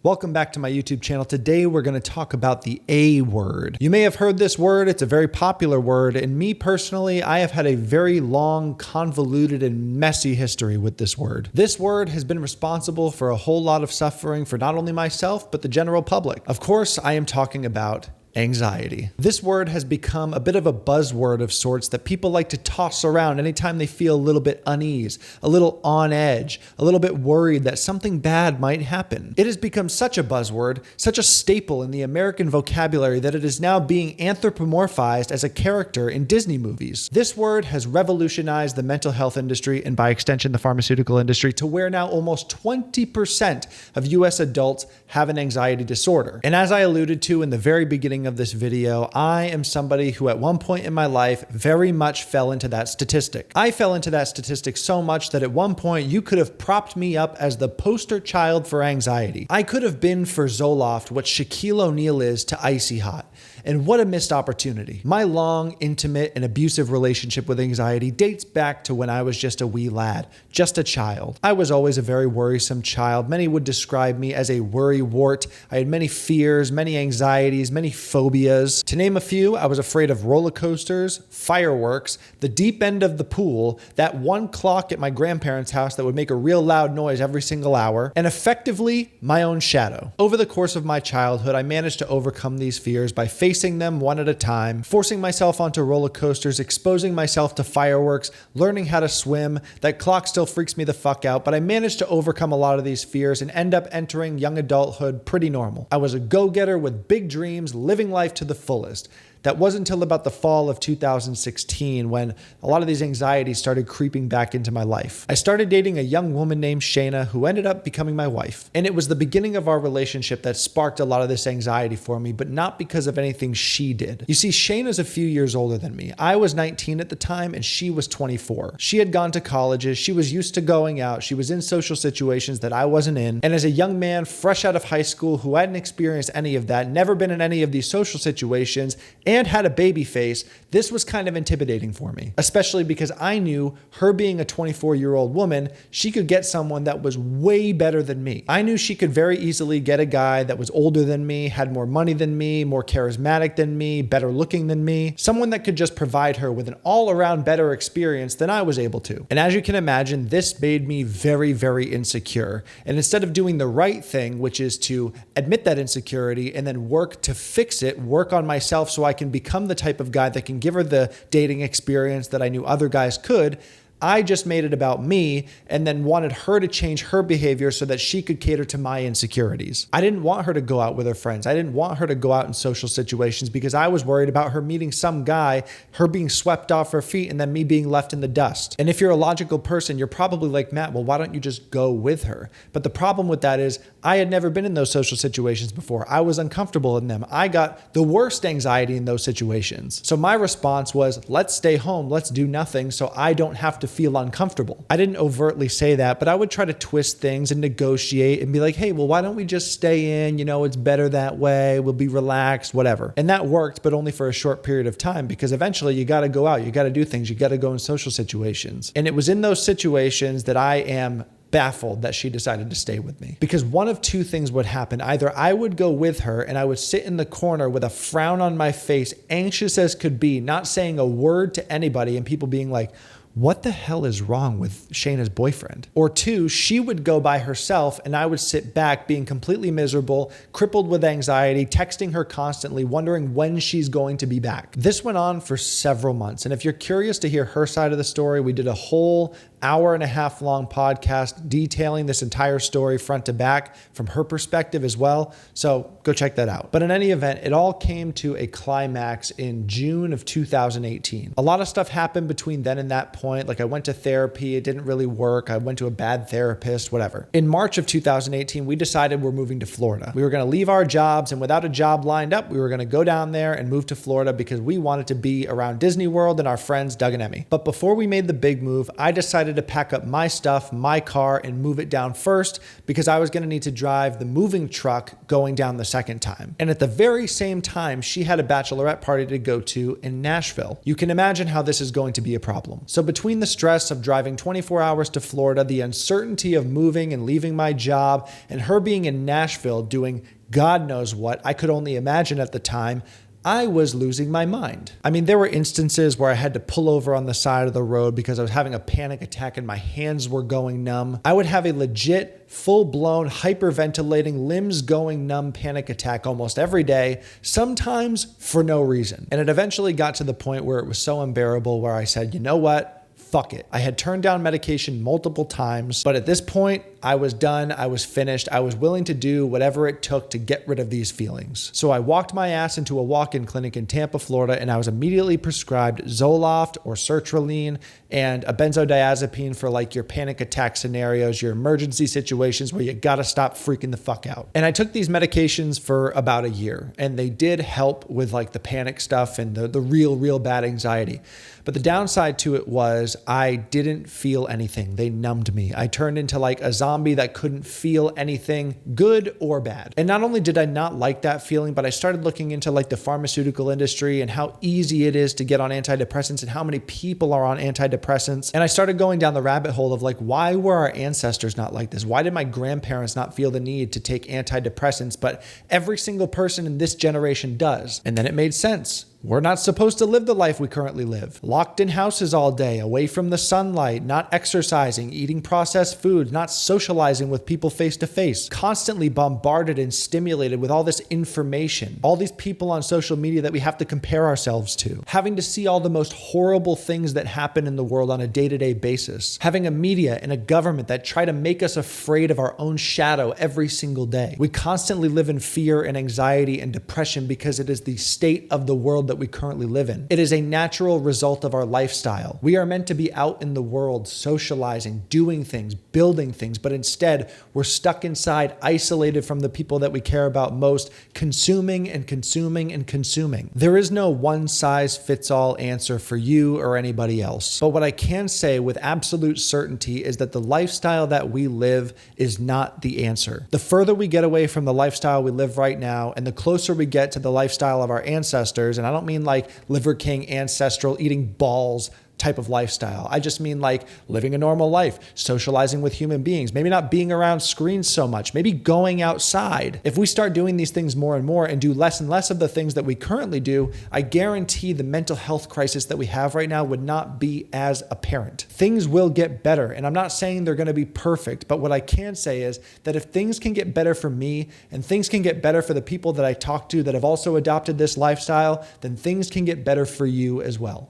Welcome back to my YouTube channel. Today we're going to talk about the A word. You may have heard this word. It's a very popular word. And me personally, I have had a very long, convoluted, and messy history with this word. This word has been responsible for a whole lot of suffering for not only myself, but the general public. Of course, I am talking about anxiety. This word has become a bit of a buzzword of sorts that people like to toss around anytime they feel a little bit unease, a little on edge, a little bit worried that something bad might happen. It has become such a buzzword, such a staple in the American vocabulary that it is now being anthropomorphized as a character in Disney movies. This word has revolutionized the mental health industry and by extension the pharmaceutical industry to where now almost 20% of US adults have an anxiety disorder. And as I alluded to in the very beginning of this video, I am somebody who at one point in my life very much fell into that statistic. I fell into that statistic so much that at one point you could have propped me up as the poster child for anxiety. I could have been for Zoloft what Shaquille O'Neal is to Icy Hot. And what a missed opportunity. My long, intimate, and abusive relationship with anxiety dates back to when I was just a wee lad, just a child. I was always a very worrisome child. Many would describe me as a worrywart. I had many fears, many anxieties, many phobias. To name a few, I was afraid of roller coasters, fireworks, the deep end of the pool, that one clock at my grandparents' house that would make a real loud noise every single hour, and effectively my own shadow. Over the course of my childhood, I managed to overcome these fears by facing them one at a time, forcing myself onto roller coasters, exposing myself to fireworks, learning how to swim. That clock still freaks me the fuck out, but I managed to overcome a lot of these fears and end up entering young adulthood pretty normal. I was a go-getter with big dreams, living life to the fullest. That wasn't until about the fall of 2016 when a lot of these anxieties started creeping back into my life. I started dating a young woman named Shayna who ended up becoming my wife. And it was the beginning of our relationship that sparked a lot of this anxiety for me, but not because of anything she did. You see, Shayna's a few years older than me. I was 19 at the time and she was 24. She had gone to colleges. She was used to going out. She was in social situations that I wasn't in. And as a young man fresh out of high school who hadn't experienced any of that, never been in any of these social situations, and had a baby face, this was kind of intimidating for me, especially because I knew her being a 24-year-old woman, she could get someone that was way better than me. I knew she could very easily get a guy that was older than me, had more money than me, more charismatic than me, better looking than me, someone that could just provide her with an all-around better experience than I was able to. And as you can imagine, this made me very, very insecure. And instead of doing the right thing, which is to admit that insecurity and then work to fix it, work on myself so I can become the type of guy that can give her the dating experience that I knew other guys could, I just made it about me and then wanted her to change her behavior so that she could cater to my insecurities. I didn't want her to go out with her friends. I didn't want her to go out in social situations because I was worried about her meeting some guy, her being swept off her feet, and then me being left in the dust. And if you're a logical person, you're probably like, Matt, well, why don't you just go with her? But the problem with that is I had never been in those social situations before. I was uncomfortable in them. I got the worst anxiety in those situations. So my response was, let's stay home. Let's do nothing so I don't have to feel uncomfortable. I didn't overtly say that, but I would try to twist things and negotiate and be like, hey, well, why don't we just stay in? You know, it's better that way. We'll be relaxed, whatever. And that worked, but only for a short period of time because eventually you got to go out. You got to do things. You got to go in social situations. And it was in those situations that I am baffled that she decided to stay with me. Because one of two things would happen. Either I would go with her and I would sit in the corner with a frown on my face, anxious as could be, not saying a word to anybody, and people being like, what the hell is wrong with Shayna's boyfriend? Or two, she would go by herself and I would sit back being completely miserable, crippled with anxiety, texting her constantly, wondering when she's going to be back. This went on for several months. And if you're curious to hear her side of the story, we did a whole hour-and-a-half long podcast detailing this entire story front to back from her perspective as well. So go check that out. But in any event, it all came to a climax in June of 2018. A lot of stuff happened between then and that point. Like I went to therapy, it didn't really work. I went to a bad therapist, whatever. In March of 2018, we decided we're moving to Florida. We were going to leave our jobs, and without a job lined up, we were going to go down there and move to Florida because we wanted to be around Disney World and our friends Doug and Emmy. But before we made the big move, I decided decided to pack up my stuff, my car, and move it down first because I was going to need to drive the moving truck going down the second time. And at the very same time, she had a bachelorette party to go to in Nashville. You can imagine how this is going to be a problem. So between the stress of driving 24 hours to Florida, the uncertainty of moving and leaving my job, and her being in Nashville doing God knows what I could only imagine at the time, I was losing my mind. I mean, there were instances where I had to pull over on the side of the road because I was having a panic attack and my hands were going numb. I would have a legit, full-blown, hyperventilating, limbs going numb panic attack almost every day, sometimes for no reason. And it eventually got to the point where it was so unbearable where I said, you know what? Fuck it. I had turned down medication multiple times, but at this point, I was done. I was finished. I was willing to do whatever it took to get rid of these feelings. So I walked my ass into a walk-in clinic in Tampa, Florida, and I was immediately prescribed Zoloft or sertraline and a benzodiazepine for like your panic attack scenarios, your emergency situations where you gotta stop freaking the fuck out. And I took these medications for about a year, and they did help with like the panic stuff and the real bad anxiety. But the downside to it was I didn't feel anything. They numbed me. I turned into like a zombie that couldn't feel anything, good or bad. And not only did I not like that feeling, but I started looking into like the pharmaceutical industry and how easy it is to get on antidepressants and how many people are on antidepressants. And I started going down the rabbit hole of like, why were our ancestors not like this? Why did my grandparents not feel the need to take antidepressants, but every single person in this generation does? And then it made sense. We're not supposed to live the life we currently live. Locked in houses all day, away from the sunlight, not exercising, eating processed foods, not socializing with people face to face, constantly bombarded and stimulated with all this information, all these people on social media that we have to compare ourselves to, having to see all the most horrible things that happen in the world on a day-to-day basis, having a media and a government that try to make us afraid of our own shadow every single day. We constantly live in fear and anxiety and depression because it is the state of the world that we currently live in. It is a natural result of our lifestyle. We are meant to be out in the world, socializing, doing things, building things, but instead we're stuck inside, isolated from the people that we care about most, consuming and consuming and consuming. There is no one size fits all answer for you or anybody else. But what I can say with absolute certainty is that the lifestyle that we live is not the answer. The further we get away from the lifestyle we live right now, and the closer we get to the lifestyle of our ancestors, and I don't mean like Liver King ancestral eating balls type of lifestyle. I just mean like living a normal life, socializing with human beings, maybe not being around screens so much, maybe going outside. If we start doing these things more and more and do less and less of the things that we currently do, I guarantee the mental health crisis that we have right now would not be as apparent. Things will get better. And I'm not saying they're going to be perfect, but what I can say is that if things can get better for me and things can get better for the people that I talk to that have also adopted this lifestyle, then things can get better for you as well.